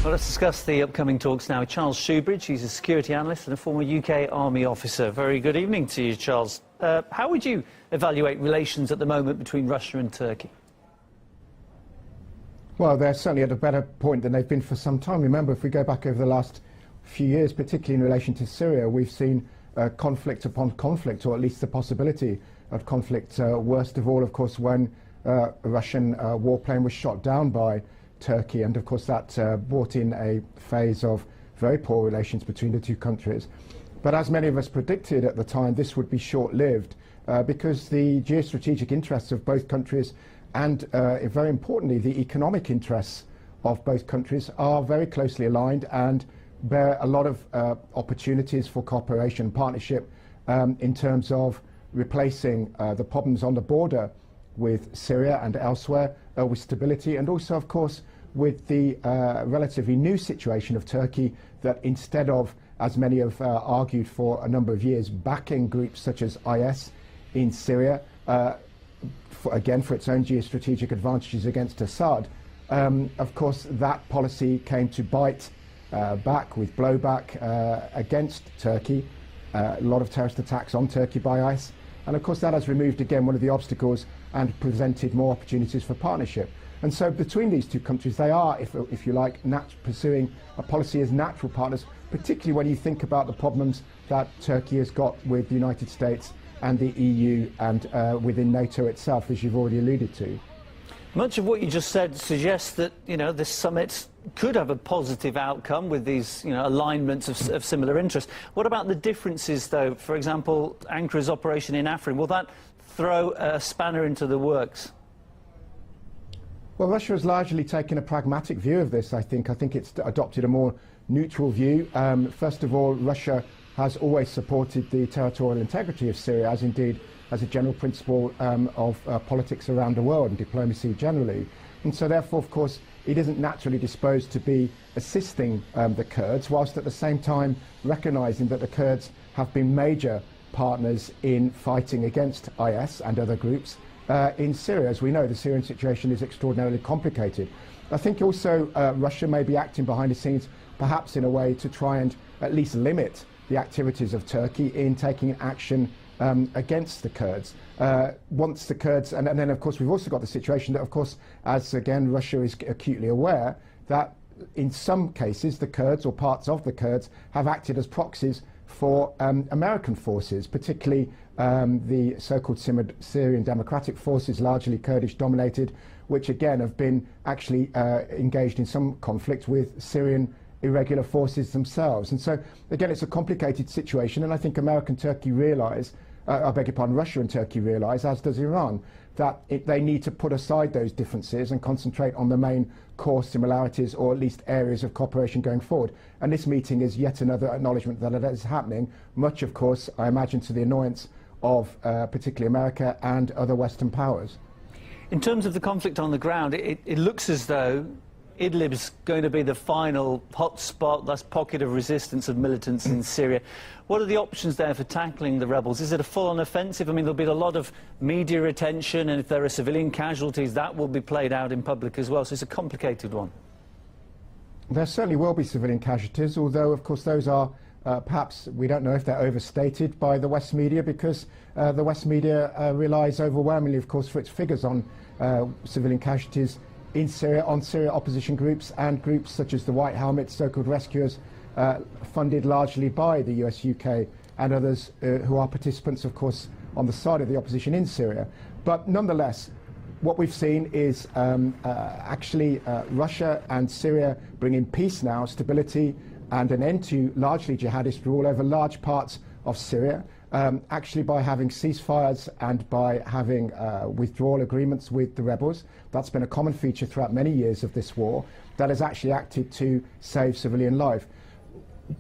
Well, let's discuss the upcoming talks now with Charles Shoebridge. He's a security analyst and a former UK Army officer. Very good evening to you, Charles. How would you evaluate relations at the moment between Russia and Turkey? Well, they're certainly at a better point than they've been for some time. Remember, if we go back over the last few years, particularly in relation to Syria, we've seen conflict upon conflict, or at least the possibility of conflict. Worst of all, of course, when a Russian warplane was shot down by Turkey, and of course that brought in a phase of very poor relations between the two countries. But as many of us predicted at the time, this would be short-lived because the geostrategic interests of both countries and very importantly the economic interests of both countries are very closely aligned and bear a lot of opportunities for cooperation and partnership in terms of replacing the problems on the border with Syria and elsewhere, with stability, and also of course with the relatively new situation of Turkey, that instead of, as many have argued for a number of years, backing groups such as IS in Syria, again for its own geostrategic advantages against Assad, of course that policy came to bite back with blowback against Turkey, a lot of terrorist attacks on Turkey by IS, and of course that has removed again one of the obstacles and presented more opportunities for partnership. And so between these two countries, they are, if you like, pursuing a policy as natural partners, particularly when you think about the problems that Turkey has got with the United States and the EU and within NATO itself, as you've already alluded to. Much of what you just said suggests that, this summit could have a positive outcome with these, alignments of similar interest. What about the differences, though? For example, Ankara's operation in Afrin, will that throw a spanner into the works? Well, Russia has largely taken a pragmatic view of this, I think. I think it's adopted a more neutral view. First of all, Russia has always supported the territorial integrity of Syria, as indeed as a general principle of politics around the world and diplomacy generally. And so therefore, of course, it isn't naturally disposed to be assisting the Kurds, whilst at the same time recognising that the Kurds have been major partners in fighting against IS and other groups in Syria. As we know, the Syrian situation is extraordinarily complicated. I think also Russia may be acting behind the scenes, perhaps in a way to try and at least limit the activities of Turkey in taking action against the Kurds. Once the Kurds, and then of course we've also got the situation that of course, as again Russia is acutely aware, that in some cases the Kurds or parts of the Kurds have acted as proxies for American forces, particularly the so-called Syrian Democratic Forces, largely Kurdish dominated, which again have been actually engaged in some conflict with Syrian irregular forces themselves. And so again it's a complicated situation, and I think America and Turkey realise, Russia and Turkey realise, as does Iran, that they need to put aside those differences and concentrate on the main core similarities, or at least areas of cooperation going forward. And this meeting is yet another acknowledgement that it is happening, much of course I imagine to the annoyance of particularly America and other Western powers. In terms of the conflict on the ground, it looks as though Idlib's going to be the final hotspot, that's pocket of resistance of militants in Syria. What are the options there for tackling the rebels? Is it a full-on offensive? I mean, there'll be a lot of media attention, and if there are civilian casualties, that will be played out in public as well, so it's a complicated one. There certainly will be civilian casualties, although, of course, those are perhaps, we don't know if they're overstated by the West media, because the West media relies overwhelmingly, of course, for its figures on civilian casualties in Syria, on Syria opposition groups and groups such as the White Helmets, so-called rescuers, funded largely by the US, UK and others who are participants, of course, on the side of the opposition in Syria. But nonetheless, what we've seen is actually Russia and Syria bringing peace now, stability, and an end to largely jihadist rule over large parts of Syria, actually by having ceasefires and by having withdrawal agreements with the rebels. That's been a common feature throughout many years of this war that has actually acted to save civilian life.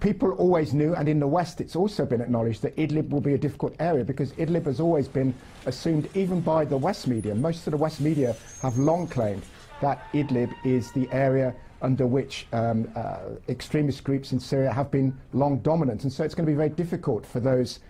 People always knew, and in the West it's also been acknowledged, that Idlib will be a difficult area, because Idlib has always been assumed, even by the West media. Most of the West media have long claimed that Idlib is the area under which extremist groups in Syria have been long dominant. And so it's going to be very difficult for those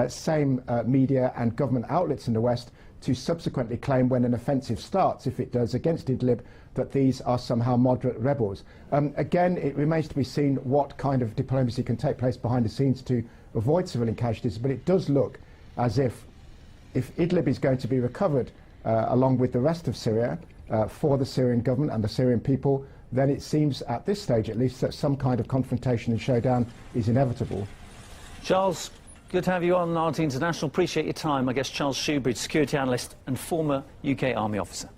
same media and government outlets in the West to subsequently claim when an offensive starts, if it does, against Idlib, that these are somehow moderate rebels. Again, it remains to be seen what kind of diplomacy can take place behind the scenes to avoid civilian casualties, but it does look as if Idlib is going to be recovered along with the rest of Syria for the Syrian government and the Syrian people, then it seems at this stage at least that some kind of confrontation and showdown is inevitable. Charles, good to have you on RT International. Appreciate your time. I guess Charles Shoebridge, security analyst and former UK Army officer.